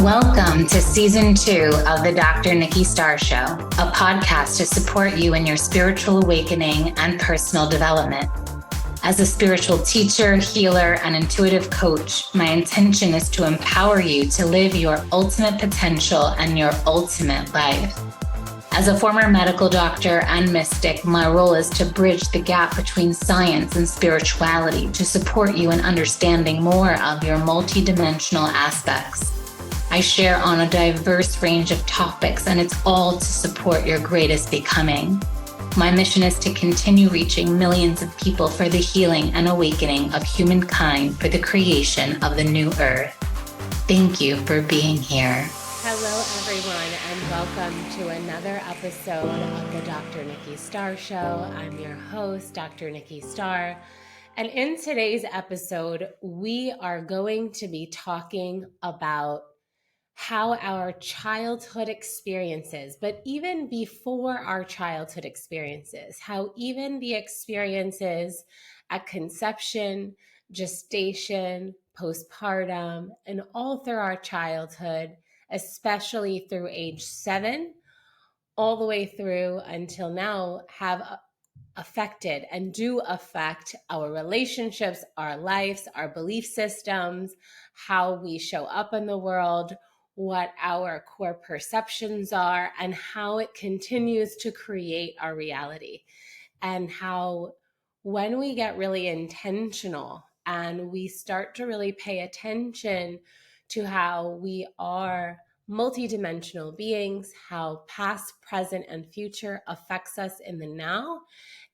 Welcome to Season 2 of the Dr. Nikki Starr Show, a podcast to support you in your spiritual awakening and personal development. As a spiritual teacher, healer, and intuitive coach, my intention is to empower you to live your ultimate potential and your ultimate life. As a former medical doctor and mystic, my role is to bridge the gap between science and spirituality to support you in understanding more of your multidimensional aspects. I share on a diverse range of topics, and it's all to support your greatest becoming. My mission is to continue reaching millions of people for the healing and awakening of humankind for the creation of the new earth. Thank you for being here. Hello, everyone, and welcome to another episode of the Dr. Nikki Starr Show. I'm your host, Dr. Nikki Starr. And in today's episode, we are going to be talking about how our childhood experiences, but even before our childhood experiences, how even the experiences at conception, gestation, postpartum, and all through our childhood, especially through age 7, all the way through until now, have affected and do affect our relationships, our lives, our belief systems, how we show up in the world, what our core perceptions are, and how it continues to create our reality. And how when we get really intentional and we start to really pay attention to how we are multidimensional beings, how past, present, and future affects us in the now,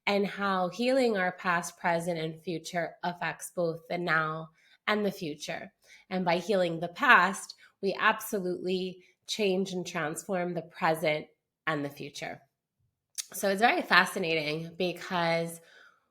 and how healing our past, present, and future affects both the now and the future. And by healing the past, we absolutely change and transform the present and the future. So it's very fascinating because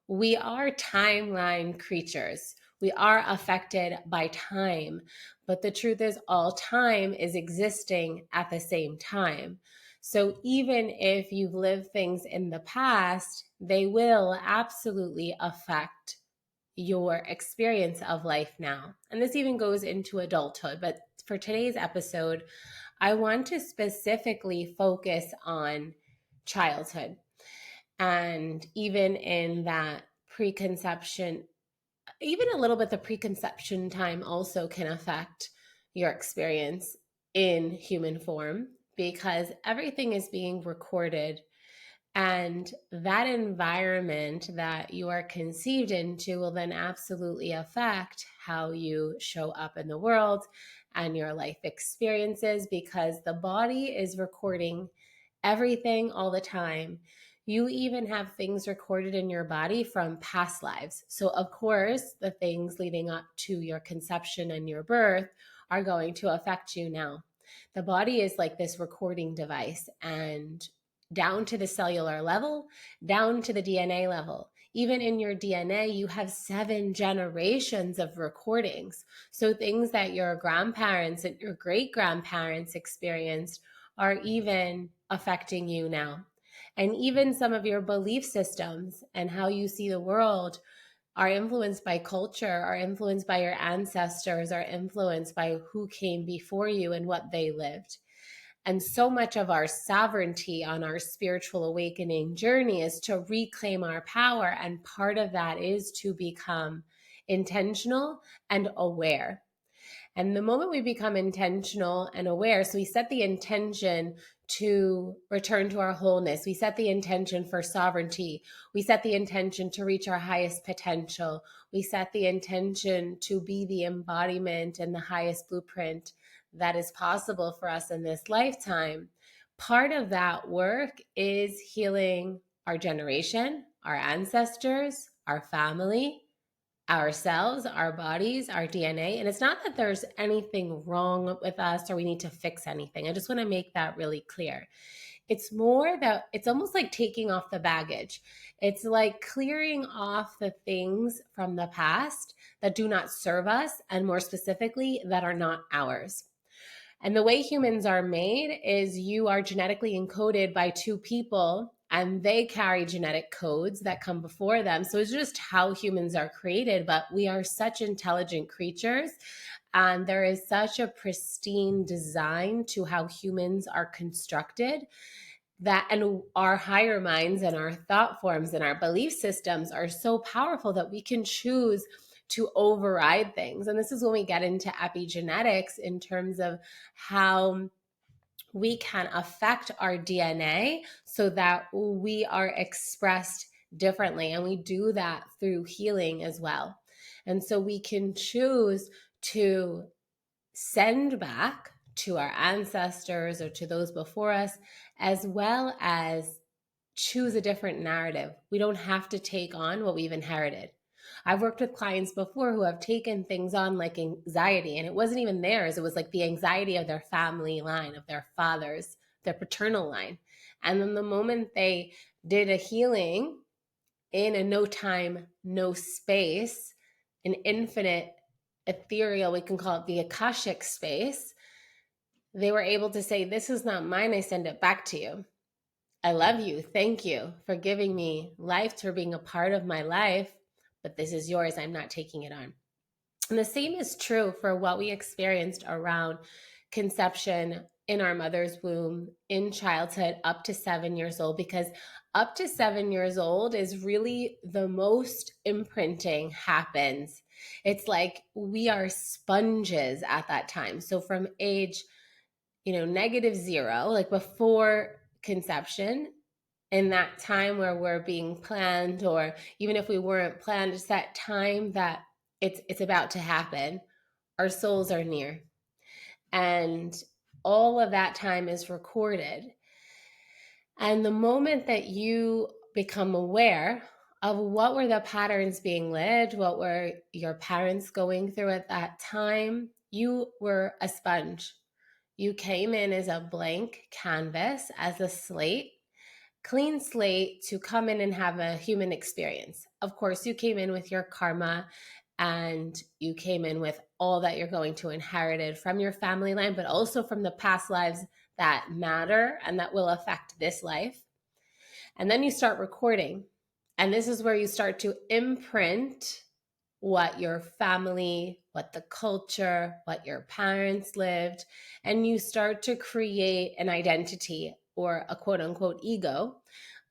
we are timeline creatures. We are affected by time, but the truth is all time is existing at the same time. So even if you've lived things in the past, they will absolutely affect your experience of life now. And this even goes into adulthood. But for today's episode, I want to specifically focus on childhood. And even in that preconception, even a little bit the preconception time also can affect your experience in human form, because everything is being recorded. And that environment that you are conceived into will then absolutely affect how you show up in the world and your life experiences, because the body is recording everything all the time. You even have things recorded in your body from past lives. So of course, the things leading up to your conception and your birth are going to affect you now. The body is like this recording device, and down to the cellular level, down to the DNA level. Even in your DNA, you have 7 generations of recordings. So things that your grandparents and your great-grandparents experienced are even affecting you now. And even some of your belief systems and how you see the world are influenced by culture, are influenced by your ancestors, are influenced by who came before you and what they lived. And so much of our sovereignty on our spiritual awakening journey is to reclaim our power. And part of that is to become intentional and aware. And the moment we become intentional and aware, so we set the intention to return to our wholeness. We set the intention for sovereignty. We set the intention to reach our highest potential. We set the intention to be the embodiment and the highest blueprint that is possible for us in this lifetime. Part of that work is healing our generation, our ancestors, our family, ourselves, our bodies, our DNA. And it's not that there's anything wrong with us or we need to fix anything. I just want to make that really clear. It's more that it's almost like taking off the baggage. It's like clearing off the things from the past that do not serve us, and more specifically, that are not ours. And the way humans are made is you are genetically encoded by 2 people and they carry genetic codes that come before them. So it's just how humans are created, but we are such intelligent creatures. And there is such a pristine design to how humans are constructed, that and our higher minds and our thought forms and our belief systems are so powerful that we can choose to override things. And this is when we get into epigenetics in terms of how we can affect our DNA so that we are expressed differently. And we do that through healing as well. And so we can choose to send back to our ancestors or to those before us, as well as choose a different narrative. We don't have to take on what we've inherited. I've worked with clients before who have taken things on like anxiety, and it wasn't even theirs. It was like the anxiety of their family line, of their fathers, their paternal line. And then the moment they did a healing in a no time, no space, an infinite ethereal, we can call it the Akashic space, they were able to say, this is not mine. I send it back to you. I love you. Thank you for giving me life, for being a part of my life, but this is yours. I'm not taking it on. And the same is true for what we experienced around conception in our mother's womb, in childhood, up to 7 years old, because up to 7 years old is really the most imprinting happens. It's like we are sponges at that time. So from age, -0, like before conception, in that time where we're being planned, or even if we weren't planned, it's that time that it's about to happen. Our souls are near. And all of that time is recorded. And the moment that you become aware of what were the patterns being lived, what were your parents going through at that time, you were a sponge. You came in as a blank canvas, as a slate, clean slate, to come in and have a human experience. Of course, you came in with your karma, and you came in with all that you're going to inherit from your family line, but also from the past lives that matter and that will affect this life. And then you start recording. And this is where you start to imprint what your family, what the culture, what your parents lived, and you start to create an identity, or a quote unquote ego,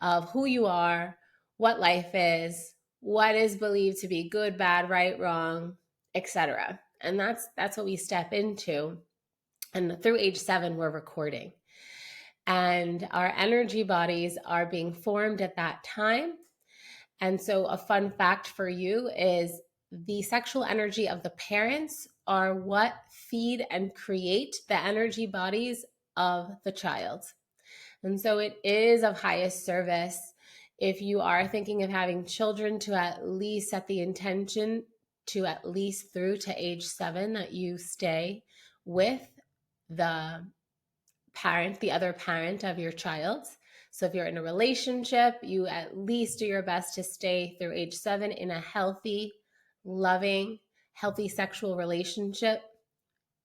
of who you are, what life is, what is believed to be good, bad, right, wrong, etc. And that's what we step into. And through age 7, we're recording. And our energy bodies are being formed at that time. And so a fun fact for you is the sexual energy of the parents are what feed and create the energy bodies of the child. And so it is of highest service, if you are thinking of having children, to at least set the intention to at least through to age 7 that you stay with the parent, the other parent of your child. So if you're in a relationship, you at least do your best to stay through age 7 in a healthy, loving, healthy sexual relationship,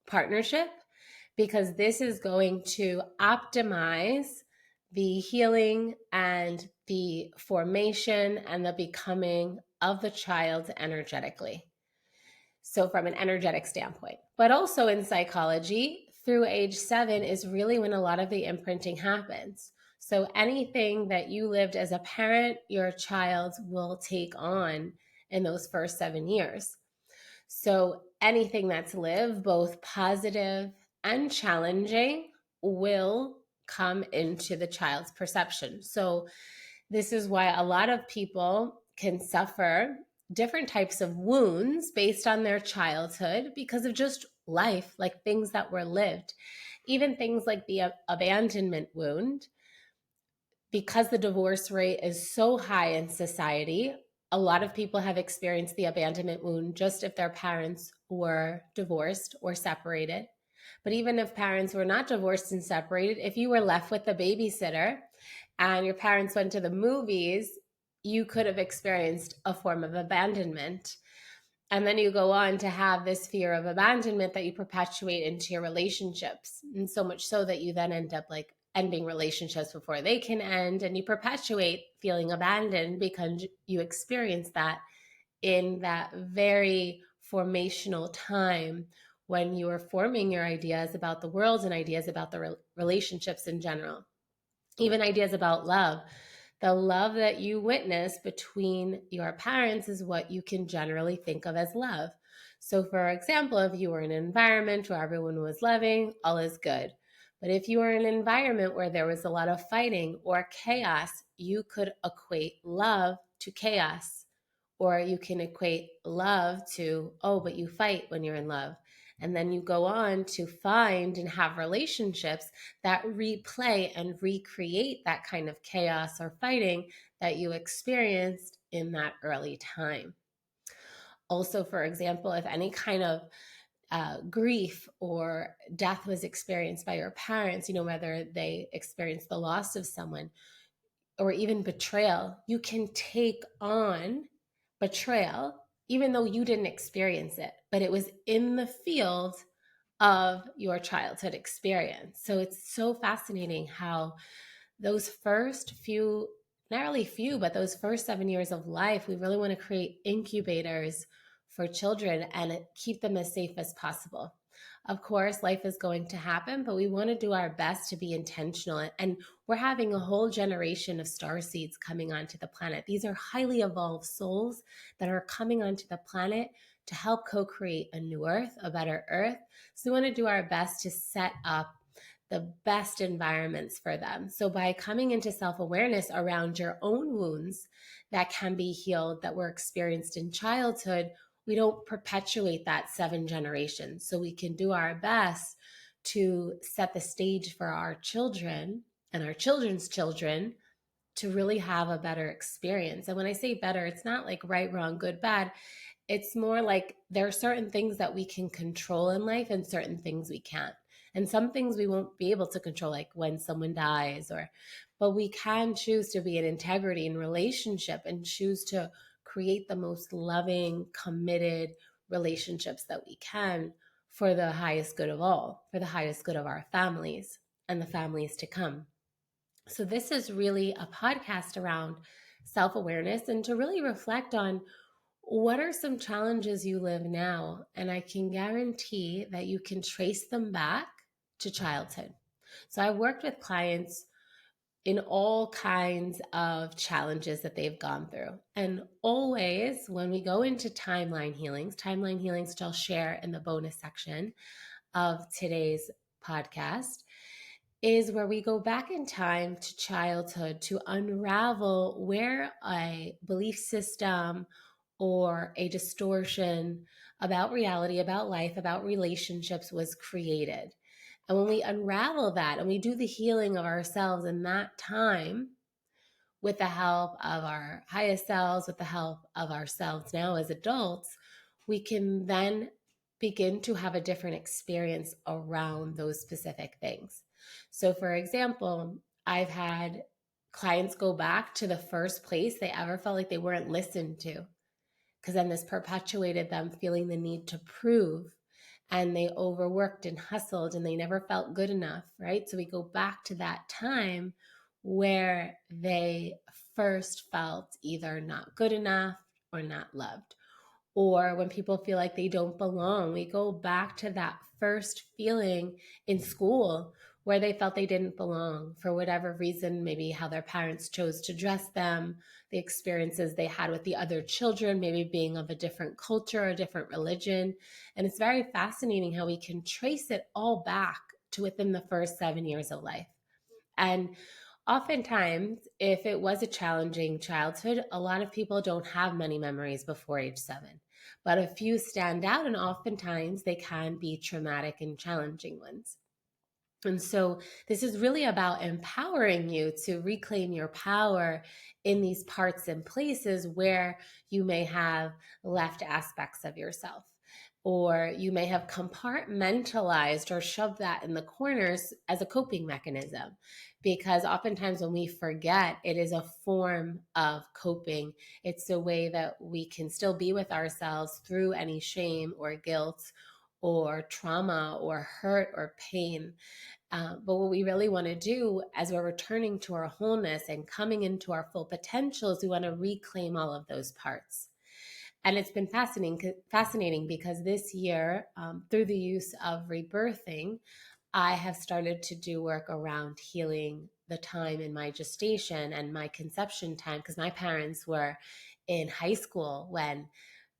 partnership, because this is going to optimize the healing and the formation and the becoming of the child energetically. So from an energetic standpoint, but also in psychology, through age 7 is really when a lot of the imprinting happens. So anything that you lived as a parent, your child will take on in those first 7 years. So anything that's lived, both positive and challenging, will come into the child's perception. So this is why a lot of people can suffer different types of wounds based on their childhood because of just life, like things that were lived. Even things like the abandonment wound, because the divorce rate is so high in society, a lot of people have experienced the abandonment wound just if their parents were divorced or separated. But even if parents were not divorced and separated, if you were left with a babysitter and your parents went to the movies, you could have experienced a form of abandonment. And then you go on to have this fear of abandonment that you perpetuate into your relationships. And so much so that you then end up like ending relationships before they can end, and you perpetuate feeling abandoned because you experience that in that very formational time when you are forming your ideas about the world and ideas about the relationships in general, even ideas about love. The love that you witness between your parents is what you can generally think of as love. So, for example, if you were in an environment where everyone was loving, all is good. But if you were in an environment where there was a lot of fighting or chaos, you could equate love to chaos. Or you can equate love to, oh, but you fight when you're in love. And then you go on to find and have relationships that replay and recreate that kind of chaos or fighting that you experienced in that early time. Also, for example, if any kind of grief or death was experienced by your parents, whether they experienced the loss of someone or even betrayal, you can take on betrayal even though you didn't experience it, but it was in the field of your childhood experience. So it's so fascinating how those first few, not really few, but those first 7 years of life, we really want to create incubators for children and keep them as safe as possible. Of course, life is going to happen, but we want to do our best to be intentional. And we're having a whole generation of star seeds coming onto the planet. These are highly evolved souls that are coming onto the planet to help co-create a new earth, a better earth. So we want to do our best to set up the best environments for them. So by coming into self-awareness around your own wounds that can be healed, that were experienced in childhood, we don't perpetuate that 7 generations. So we can do our best to set the stage for our children and our children's children to really have a better experience. And when I say better, it's not like right, wrong, good, bad. It's more like there are certain things that we can control in life and certain things we can't. And some things we won't be able to control, like when someone dies, but we can choose to be in integrity in relationship and choose to create the most loving, committed relationships that we can for the highest good of all, for the highest good of our families and the families to come. So this is really a podcast around self-awareness and to really reflect on what are some challenges you live now? And I can guarantee that you can trace them back to childhood. So I worked with clients in all kinds of challenges that they've gone through. And always when we go into timeline healings, which I'll share in the bonus section of today's podcast, is where we go back in time to childhood to unravel where a belief system or a distortion about reality, about life, about relationships was created. And when we unravel that and we do the healing of ourselves in that time with the help of our highest selves, with the help of ourselves now as adults, we can then begin to have a different experience around those specific things. So, for example, I've had clients go back to the first place they ever felt like they weren't listened to, because then this perpetuated them feeling the need to prove, and they overworked and hustled and they never felt good enough, right? So we go back to that time where they first felt either not good enough or not loved. Or when people feel like they don't belong, we go back to that first feeling in school where they felt they didn't belong for whatever reason, maybe how their parents chose to dress them, the experiences they had with the other children, maybe being of a different culture, a different religion. And it's very fascinating how we can trace it all back to within the first 7 years of life. And oftentimes, if it was a challenging childhood, a lot of people don't have many memories before age 7, but a few stand out, and oftentimes they can be traumatic and challenging ones. And so this is really about empowering you to reclaim your power in these parts and places where you may have left aspects of yourself, or you may have compartmentalized or shoved that in the corners as a coping mechanism. Because oftentimes when we forget, it is a form of coping. It's a way that we can still be with ourselves through any shame or guilt or trauma or hurt or pain. But what we really want to do as we're returning to our wholeness and coming into our full potential is we want to reclaim all of those parts. And it's been fascinating because this year, through the use of rebirthing, I have started to do work around healing the time in my gestation and my conception time, because my parents were in high school when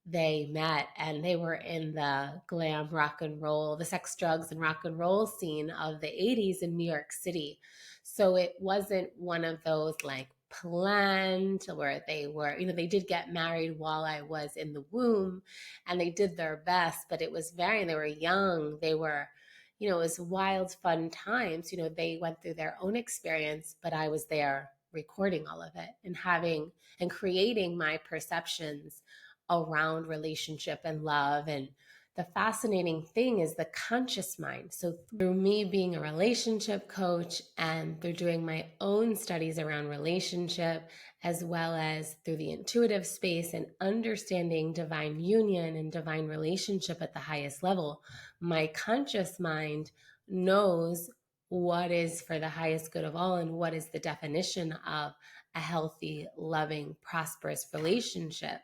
they met, and they were in the glam rock and roll, the sex, drugs, and rock and roll scene of the 80s in New York City. So it wasn't one of those like planned where they were, they did get married while I was in the womb and they did their best, but it was they were young. They were, it was wild, fun times. They went through their own experience, but I was there recording all of it and having and creating my perceptions around relationship and love. And the fascinating thing is the conscious mind. So through me being a relationship coach and through doing my own studies around relationship, as well as through the intuitive space and understanding divine union and divine relationship at the highest level, my conscious mind knows what is for the highest good of all and what is the definition of a healthy, loving, prosperous relationship.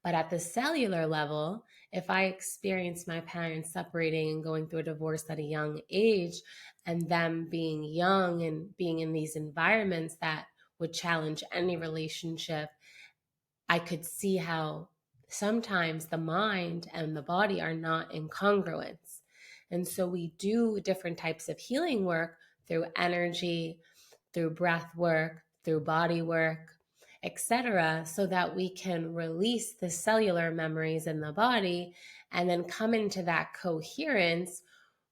But at the cellular level, if I experienced my parents separating and going through a divorce at a young age, and them being young and being in these environments that would challenge any relationship, I could see how sometimes the mind and the body are not in congruence. And so we do different types of healing work through energy, through breath work, through body work, etc., so that we can release the cellular memories in the body and then come into that coherence,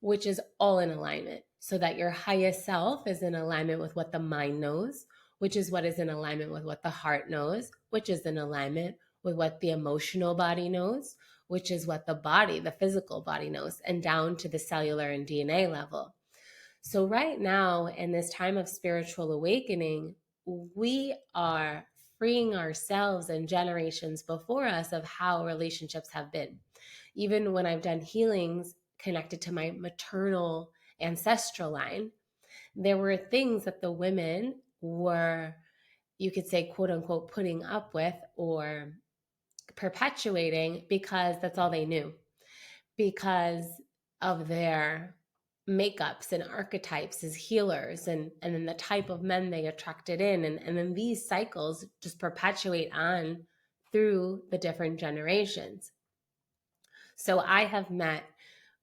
which is all in alignment, so that your highest self is in alignment with what the mind knows, which is what is in alignment with what the heart knows, which is in alignment with what the emotional body knows, which is what the body, the physical body knows, and down to the cellular and DNA level. So right now, in this time of spiritual awakening, we are freeing ourselves and generations before us of how relationships have been. Even when I've done healings connected to my maternal ancestral line, there were things that the women were, you could say, quote unquote, putting up with or perpetuating because that's all they knew, because of their makeups and archetypes as healers, and then the type of men they attracted in. And then these cycles just perpetuate on through the different generations. So I have met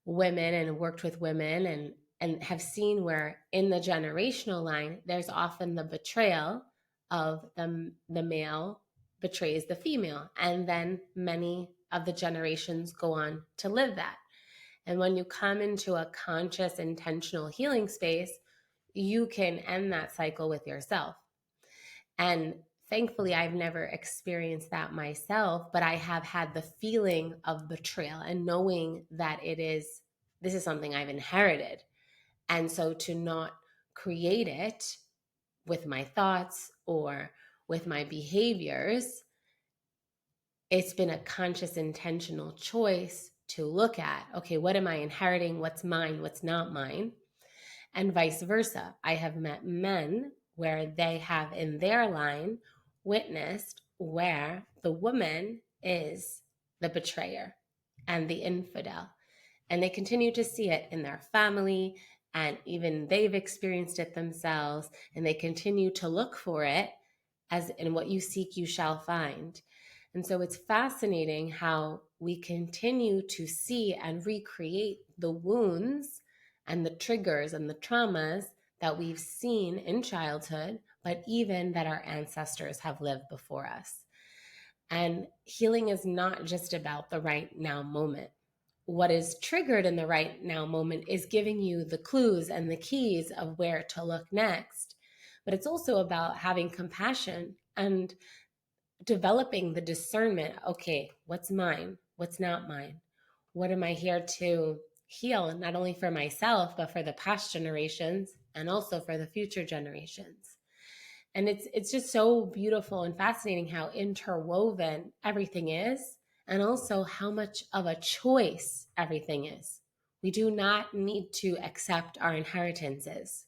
women and worked with women and have seen where in the generational line, there's often the betrayal of the male betrays the female. And then many of the generations go on to live that. And when you come into a conscious, intentional healing space, you can end that cycle with yourself. And thankfully, I've never experienced that myself, but I have had the feeling of betrayal and knowing that this is something I've inherited. And so to not create it with my thoughts or with my behaviors, it's been a conscious, intentional choice to look at, okay, what am I inheriting? What's mine? What's not mine? And vice versa. I have met men where they have in their line witnessed where the woman is the betrayer and the infidel. And they continue to see it in their family, and even they've experienced it themselves, and they continue to look for it, as in what you seek, you shall find. And so it's fascinating how we continue to see and recreate the wounds and the triggers and the traumas that we've seen in childhood, but even that our ancestors have lived before us. And healing is not just about the right now moment. What is triggered in the right now moment is giving you the clues and the keys of where to look next. But it's also about having compassion and developing the discernment. Okay, what's mine? What's not mine? What am I here to heal, not only for myself, but for the past generations and also for the future generations? And it's just so beautiful and fascinating how interwoven everything is, and also how much of a choice everything is. We do not need to accept our inheritances.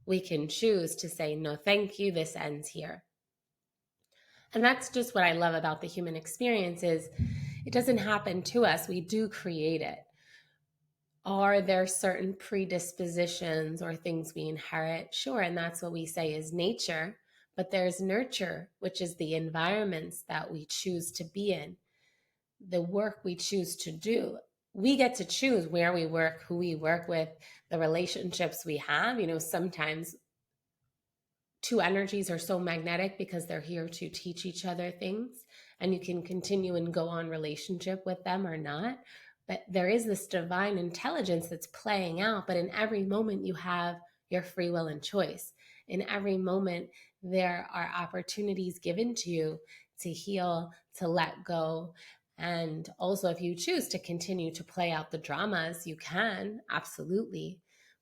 We can choose to say, no, thank you, this ends here. And that's just what I love about the human experience is it doesn't happen to us. We do create it. Are there certain predispositions or things we inherit? Sure, and that's what we say is nature. But there's nurture, which is the environments that we choose to be in, the work we choose to do. We get to choose where we work, who we work with, the relationships we have. Sometimes two energies are so magnetic because they're here to teach each other things, and you can continue and go on relationship with them or not. But there is this divine intelligence that's playing out. But in every moment, you have your free will and choice. In every moment, there are opportunities given to you to heal, to let go. And also, if you choose to continue to play out the dramas, you can, absolutely.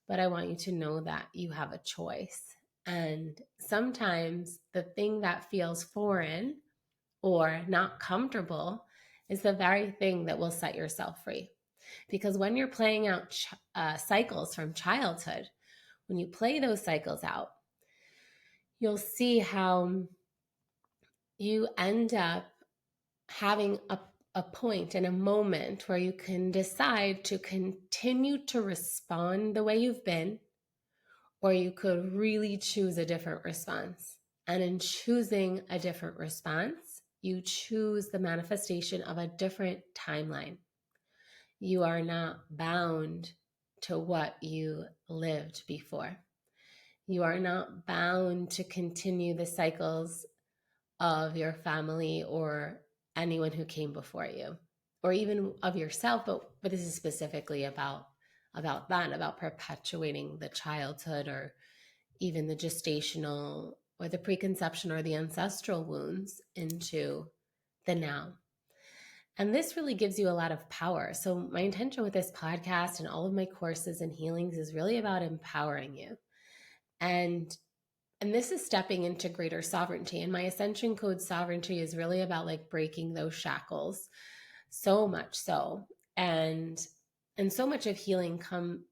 But I want you to know that you have a choice. And sometimes the thing that feels foreign or not comfortable is the very thing that will set yourself free. Because when you're playing out cycles from childhood, when you play those cycles out, you'll see how you end up having a point and a moment where you can decide to continue to respond the way you've been, or you could really choose a different response. And in choosing a different response, you choose the manifestation of a different timeline. You are not bound to what you lived before. You are not bound to continue the cycles of your family or anyone who came before you, or even of yourself. But this is specifically about that, about perpetuating the childhood or even the gestational or the preconception or the ancestral wounds into the now. And this really gives you a lot of power. So my intention with this podcast and all of my courses and healings is really about empowering you. And this is stepping into greater sovereignty. And my Ascension Code sovereignty is really about like breaking those shackles. So much so. And so much of healing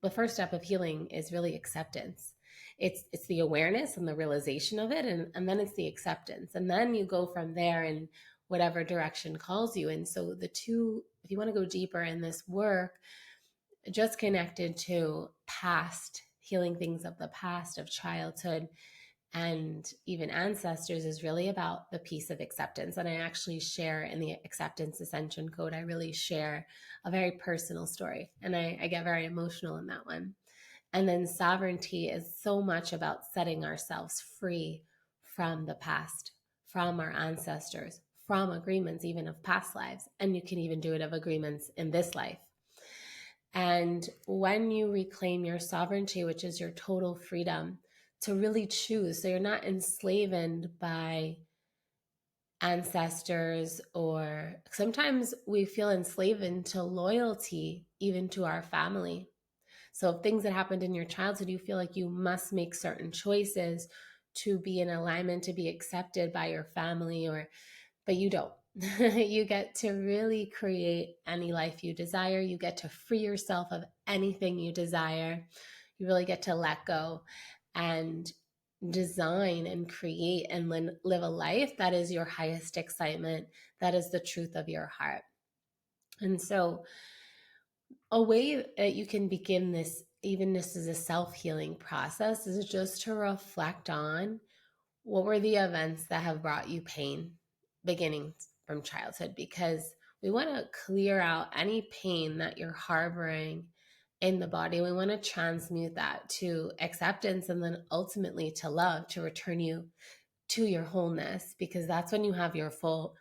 the first step of healing is really acceptance. It's the awareness and the realization of it, and then it's the acceptance. And then you go from there in whatever direction calls you. And so the two, if you want to go deeper in this work, just connected to past, healing things of the past, of childhood, and even ancestors, is really about the piece of acceptance. And I actually share in the Acceptance Ascension Code, I really share a very personal story. And I get very emotional in that one. And then sovereignty is so much about setting ourselves free from the past, from our ancestors, from agreements even of past lives. And you can even do it of agreements in this life. And when you reclaim your sovereignty, which is your total freedom to really choose, so you're not enslaved by ancestors, or sometimes we feel enslaved into loyalty, even to our family. So things that happened in your childhood, you feel like you must make certain choices to be in alignment, to be accepted by your family, but you don't. You get to really create any life you desire. You get to free yourself of anything you desire. You really get to let go and design and create and live a life that is your highest excitement, that is the truth of your heart. And so a way that you can begin this, even this is a self-healing process, is just to reflect on what were the events that have brought you pain beginning from childhood, because we want to clear out any pain that you're harboring in the body. We want to transmute that to acceptance, and then ultimately to love, to return you to your wholeness, because that's when you have your full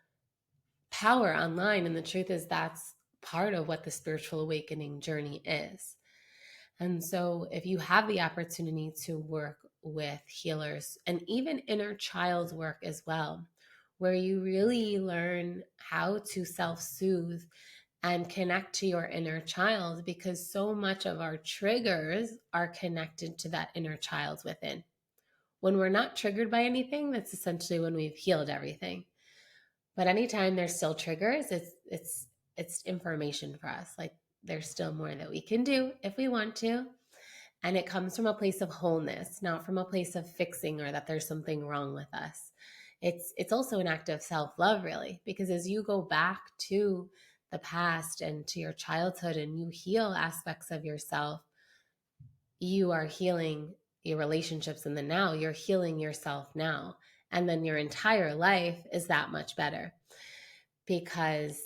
power online. And the truth is, that's part of what the spiritual awakening journey is. And so if you have the opportunity to work with healers, and even inner child work as well, where you really learn how to self-soothe and connect to your inner child, because so much of our triggers are connected to that inner child within. When we're not triggered by anything, that's essentially when we've healed everything. But anytime there's still triggers, it's information for us. Like there's still more that we can do if we want to. And it comes from a place of wholeness, not from a place of fixing or that there's something wrong with us. It's also an act of self-love, really, because as you go back to the past and to your childhood and you heal aspects of yourself, you are healing your relationships in the now. You're healing yourself now. And then your entire life is that much better because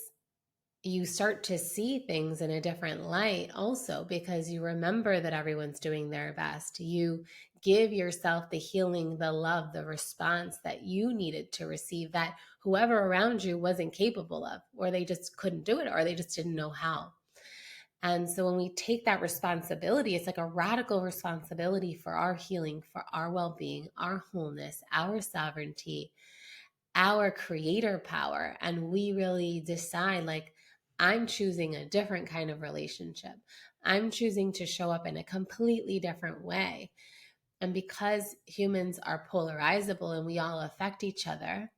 you start to see things in a different light also, because you remember that everyone's doing their best. You give yourself the healing, the love, the response that you needed to receive that whoever around you wasn't capable of, or they just couldn't do it, or they just didn't know how. And so when we take that responsibility, it's like a radical responsibility for our healing, for our well-being, our wholeness, our sovereignty, our creator power. And we really decide, like, I'm choosing a different kind of relationship. I'm choosing to show up in a completely different way. And because humans are polarizable and we all affect each other,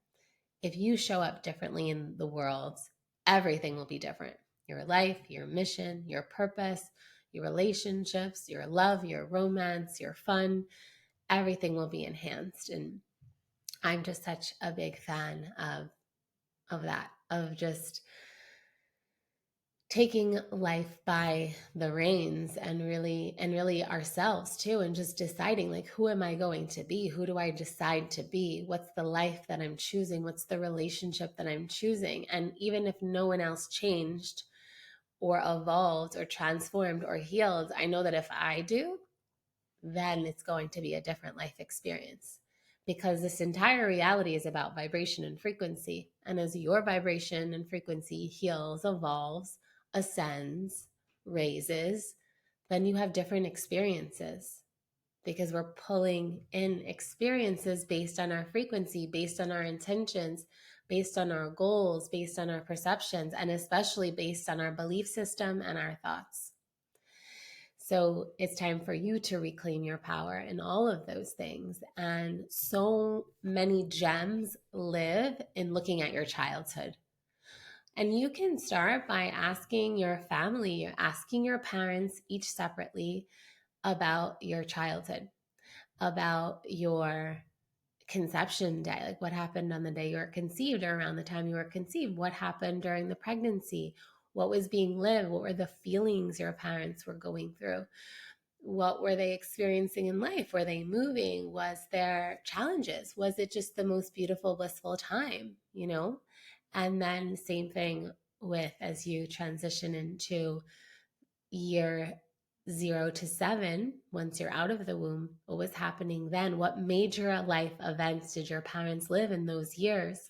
if you show up differently in the world, everything will be different. Your life, your mission, your purpose, your relationships, your love, your romance, your fun, everything will be enhanced. And I'm just such a big fan of that, of just taking life by the reins and really ourselves too, and just deciding, like, who am I going to be? Who do I decide to be? What's the life that I'm choosing? What's the relationship that I'm choosing? And even if no one else changed or evolved or transformed or healed, I know that if I do, then it's going to be a different life experience, because this entire reality is about vibration and frequency. And as your vibration and frequency heals, evolves, ascends, raises, then you have different experiences, because we're pulling in experiences based on our frequency, based on our intentions, based on our goals, based on our perceptions, and especially based on our belief system and our thoughts. So it's time for you to reclaim your power in all of those things. And so many gems live in looking at your childhood. And you can start by asking your family, asking your parents each separately about your childhood, about your conception day, like what happened on the day you were conceived or around the time you were conceived, what happened during the pregnancy, what was being lived, what were the feelings your parents were going through, what were they experiencing in life, were they moving, was there challenges, was it just the most beautiful, blissful time, you know? And then same thing with as you transition into year 0 to 7, once you're out of the womb, what was happening then? What major life events did your parents live in those years?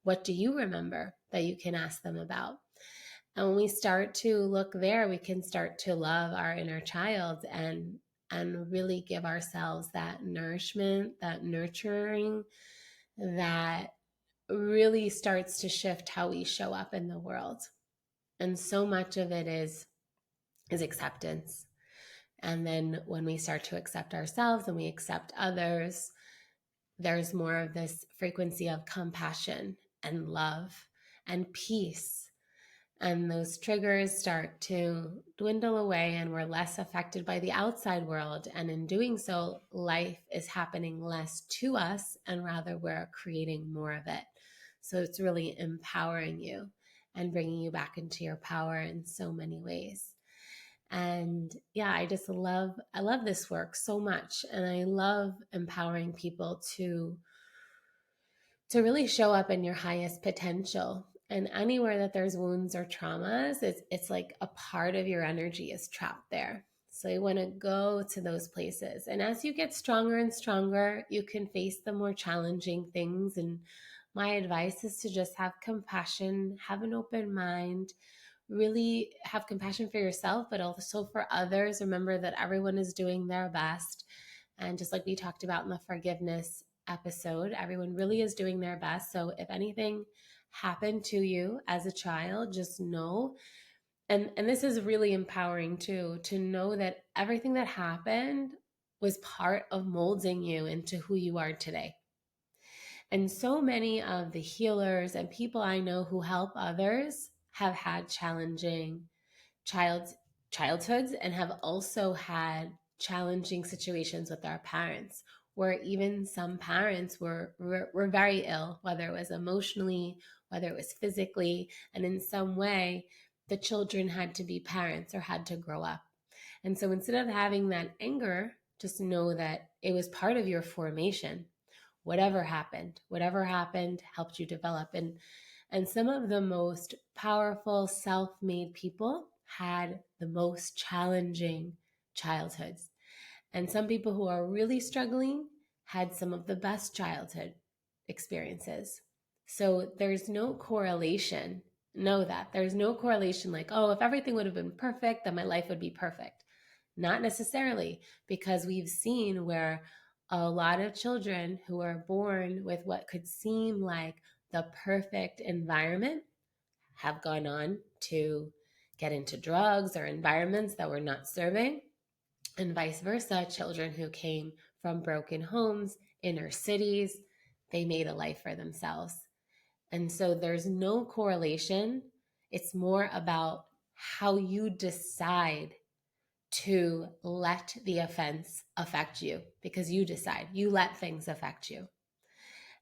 What do you remember that you can ask them about? And when we start to look there, we can start to love our inner child and really give ourselves that nourishment, that nurturing, that really starts to shift how we show up in the world. And so much of it is acceptance. And then when we start to accept ourselves and we accept others, there's more of this frequency of compassion and love and peace. And those triggers start to dwindle away and we're less affected by the outside world. And in doing so, life is happening less to us and rather we're creating more of it. So it's really empowering you and bringing you back into your power in so many ways. And yeah, I love this work so much. And I love empowering people to really show up in your highest potential. And anywhere that there's wounds or traumas, it's like a part of your energy is trapped there. So you want to go to those places. And as you get stronger and stronger, you can face the more challenging things. And my advice is to just have compassion, have an open mind, really have compassion for yourself, but also for others. Remember that everyone is doing their best. And just like we talked about in the forgiveness episode, everyone really is doing their best. So if anything happened to you as a child, just know, and this is really empowering too, to know that everything that happened was part of molding you into who you are today. And so many of the healers and people I know who help others have had challenging childhoods and have also had challenging situations with our parents, where even some parents were very ill, whether it was emotionally, whether it was physically, and in some way the children had to be parents or had to grow up. And so instead of having that anger, just know that it was part of your formation. Whatever happened helped you develop. And some of the most powerful self-made people had the most challenging childhoods. And some people who are really struggling had some of the best childhood experiences. So there's no correlation. Know that there's no correlation like, oh, if everything would have been perfect, then my life would be perfect. Not necessarily, because we've seen where a lot of children who are born with what could seem like the perfect environment have gone on to get into drugs or environments that were not serving, and vice versa. Children who came from broken homes, inner cities, they made a life for themselves. And so there's no correlation. It's more about how you decide to let the offense affect you, because you decide, you let things affect you.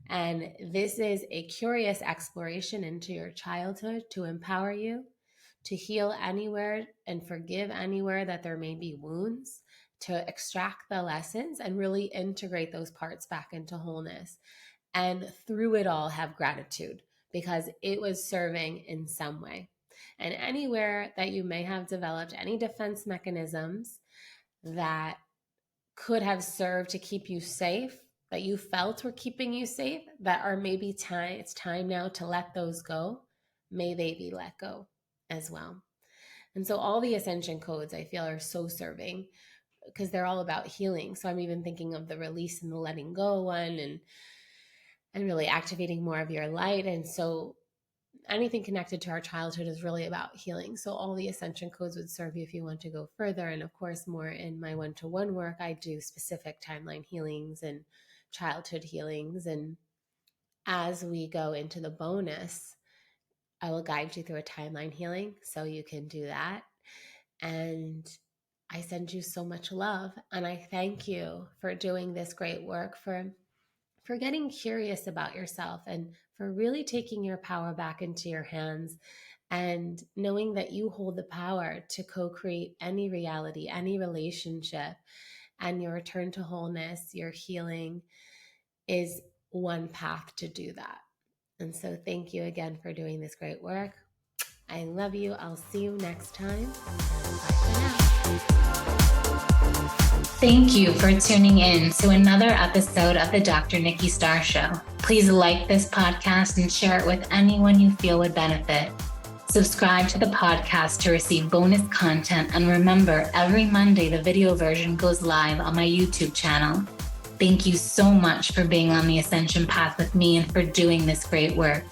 And this is a curious exploration into your childhood to empower you to heal anywhere and forgive anywhere that there may be wounds, to extract the lessons and really integrate those parts back into wholeness. And through it all, have gratitude, because it was serving in some way. And anywhere that you may have developed any defense mechanisms that could have served to keep you safe, that you felt were keeping you safe, that are maybe it's time now to let those go, may they be let go as well. And so all the Ascension Codes, I feel, are so serving, because they're all about healing. So I'm even thinking of the release and the letting go one, and really activating more of your light. And so anything connected to our childhood is really about healing. So all the Ascension Codes would serve you if you want to go further. And of course, more in my one-to-one work, I do specific timeline healings and childhood healings. And as we go into the bonus, I will guide you through a timeline healing so you can do that. And I send you so much love. And I thank you for doing this great work, for getting curious about yourself, and for really taking your power back into your hands, and knowing that you hold the power to co-create any reality, any relationship, and your return to wholeness, your healing is one path to do that. And so thank you again for doing this great work. I love you. I'll see you next time. Bye for now. Thank you for tuning in to another episode of the Dr. Nikki Starr Show. Please like this podcast and share it with anyone you feel would benefit. Subscribe to the podcast to receive bonus content. And remember, every Monday, the video version goes live on my YouTube channel. Thank you so much for being on the Ascension path with me and for doing this great work.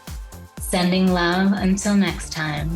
Sending love until next time.